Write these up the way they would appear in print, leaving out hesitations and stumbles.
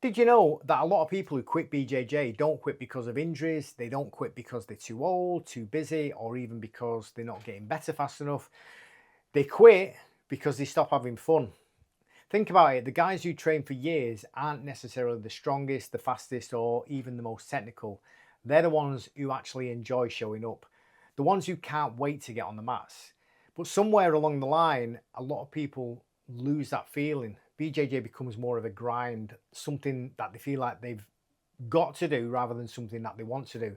Did you know that a lot of people who quit BJJ don't quit because of injuries? They don't quit because they're too old, too busy, or even because they're not getting better fast enough. They quit because they stop having fun. Think about it, the guys who train for years aren't necessarily the strongest, the fastest, or even the most technical. They're the ones who actually enjoy showing up, the ones who can't wait to get on the mats. But somewhere along the line, a lot of people lose that feeling. BJJ becomes more of a grind, something that they feel like they've got to do rather than something that they want to do.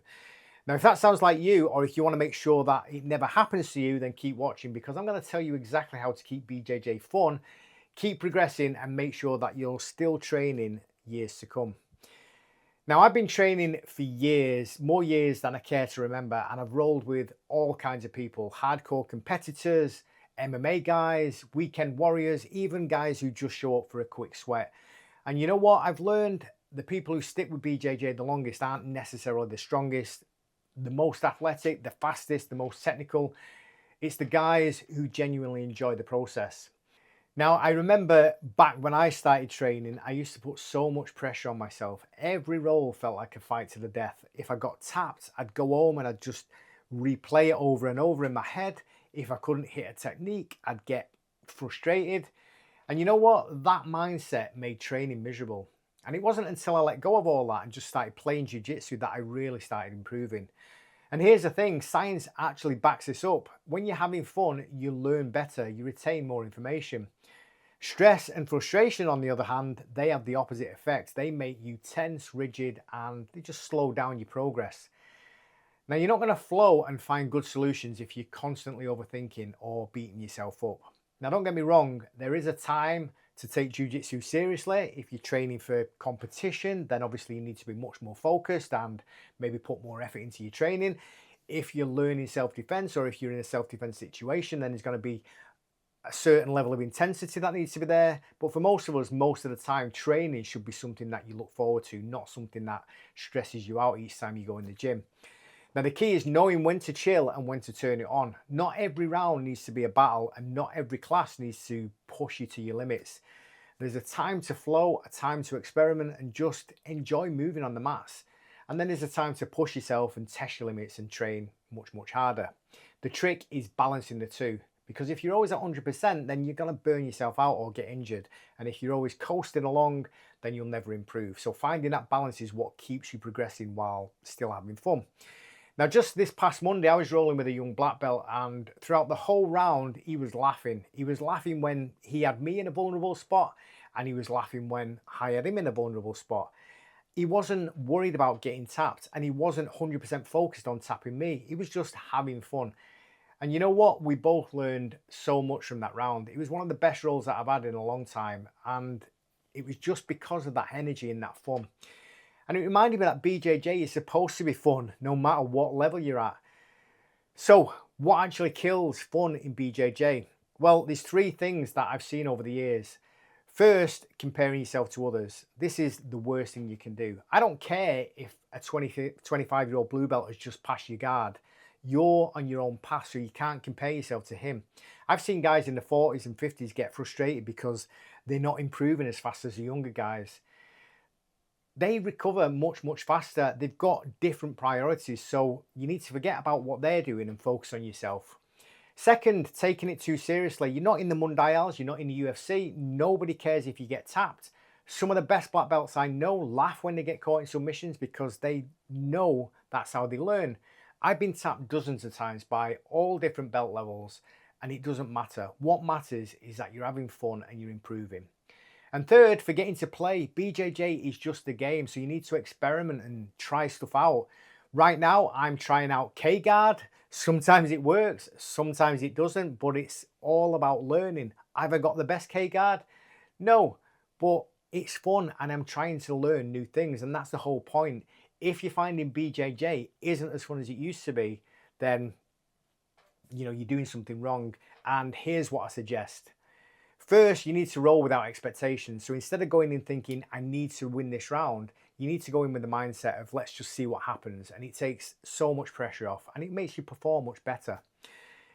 Now, if that sounds like you, or if you want to make sure that it never happens to you, then keep watching because I'm going to tell you exactly how to keep BJJ fun, keep progressing, and make sure that you're still training years to come. Now, I've been training for years, more years than I care to remember, and I've rolled with all kinds of people, hardcore competitors, MMA guys, weekend warriors, even guys who just show up for a quick sweat. And you know what? I've learned the people who stick with BJJ the longest aren't necessarily the strongest, the most athletic, the fastest, the most technical. It's the guys who genuinely enjoy the process. Now, I remember back when I started training, I used to put so much pressure on myself. Every roll felt like a fight to the death. If I got tapped, I'd go home and I'd just replay it over and over in my head. If I couldn't hit a technique, I'd get frustrated. And you know what? That mindset made training miserable. And it wasn't until I let go of all that and just started playing jiu-jitsu that I really started improving. And here's the thing, science actually backs this up. When you're having fun, you learn better, you retain more information. Stress and frustration, on the other hand, they have the opposite effect. They make you tense, rigid, and they just slow down your progress. Now, you're not going to flow and find good solutions if you're constantly overthinking or beating yourself up. Now, don't get me wrong, there is a time to take jiu-jitsu seriously. If you're training for competition, then obviously you need to be much more focused and maybe put more effort into your training. If you're learning self-defense or if you're in a self-defense situation, then there's going to be a certain level of intensity that needs to be there. But for most of us, most of the time, training should be something that you look forward to, not something that stresses you out each time you go in the gym. Now, the key is knowing when to chill and when to turn it on. Not every round needs to be a battle and not every class needs to push you to your limits. There's a time to flow, a time to experiment and just enjoy moving on the mats. And then there's a time to push yourself and test your limits and train much, much harder. The trick is balancing the two. Because if you're always at 100%, then you're going to burn yourself out or get injured. And if you're always coasting along, then you'll never improve. So finding that balance is what keeps you progressing while still having fun. Now, just this past Monday, I was rolling with a young black belt, and throughout the whole round, he was laughing. He was laughing when he had me in a vulnerable spot, and he was laughing when I had him in a vulnerable spot. He wasn't worried about getting tapped, and he wasn't 100% focused on tapping me. He was just having fun. And you know what? We both learned so much from that round. It was one of the best rolls that I've had in a long time, and it was just because of that energy and that fun. And it reminded me that BJJ is supposed to be fun no matter what level you're at. So what actually kills fun in BJJ? Well, there's three things that I've seen over the years. First, comparing yourself to others. This is the worst thing you can do. I don't care if a 25-year-old blue belt has just passed your guard. You're on your own path, so you can't compare yourself to him. I've seen guys in the 40s and 50s get frustrated because they're not improving as fast as the younger guys. They recover much, much faster. They've got different priorities, so you need to forget about what they're doing and focus on yourself. Second, taking it too seriously. You're not in the Mundials, you're not in the UFC. Nobody cares if you get tapped. Some of the best black belts I know laugh when they get caught in submissions because they know that's how they learn. I've been tapped dozens of times by all different belt levels, and it doesn't matter. What matters is that you're having fun and you're improving. And third, forgetting to play. BJJ is just a game, so you need to experiment and try stuff out. Right now, I'm trying out K-guard. Sometimes it works, sometimes it doesn't, but it's all about learning. Have I got the best K-guard? No, but it's fun and I'm trying to learn new things, and that's the whole point. If you're finding BJJ isn't as fun as it used to be, then you're doing something wrong. And here's what I suggest. First, you need to roll without expectations. So instead of going in thinking, I need to win this round, you need to go in with the mindset of let's just see what happens. And it takes so much pressure off and it makes you perform much better.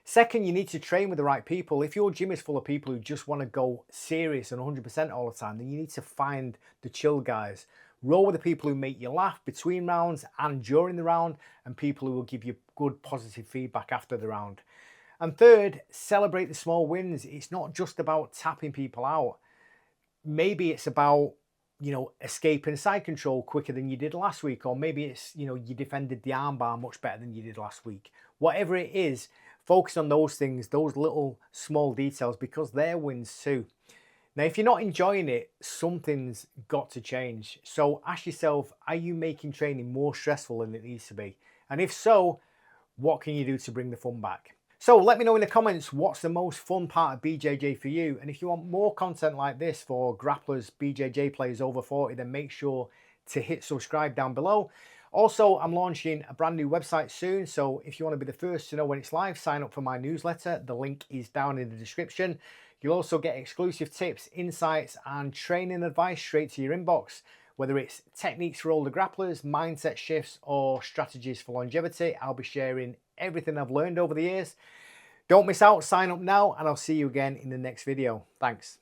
Second, you need to train with the right people. If your gym is full of people who just want to go serious and 100% all the time, then you need to find the chill guys. Roll with the people who make you laugh between rounds and during the round, and people who will give you good positive feedback after the round. And third, celebrate the small wins. It's not just about tapping people out. Maybe it's about, escaping side control quicker than you did last week, or maybe it's, you defended the armbar much better than you did last week. Whatever it is, focus on those things, those little small details, because they're wins too. Now, if you're not enjoying it, something's got to change. So ask yourself, are you making training more stressful than it needs to be? And if so, what can you do to bring the fun back? So let me know in the comments, what's the most fun part of BJJ for you? And if you want more content like this for grapplers, BJJ players over 40, then make sure to hit subscribe down below. Also, I'm launching a brand new website soon, so if you want to be the first to know when it's live, sign up for my newsletter. The link is down in the description. You'll also get exclusive tips, insights, and training advice straight to your inbox. Whether it's techniques for older grapplers, mindset shifts, or strategies for longevity, I'll be sharing everything I've learned over the years. Don't miss out, sign up now, and I'll see you again in the next video. Thanks.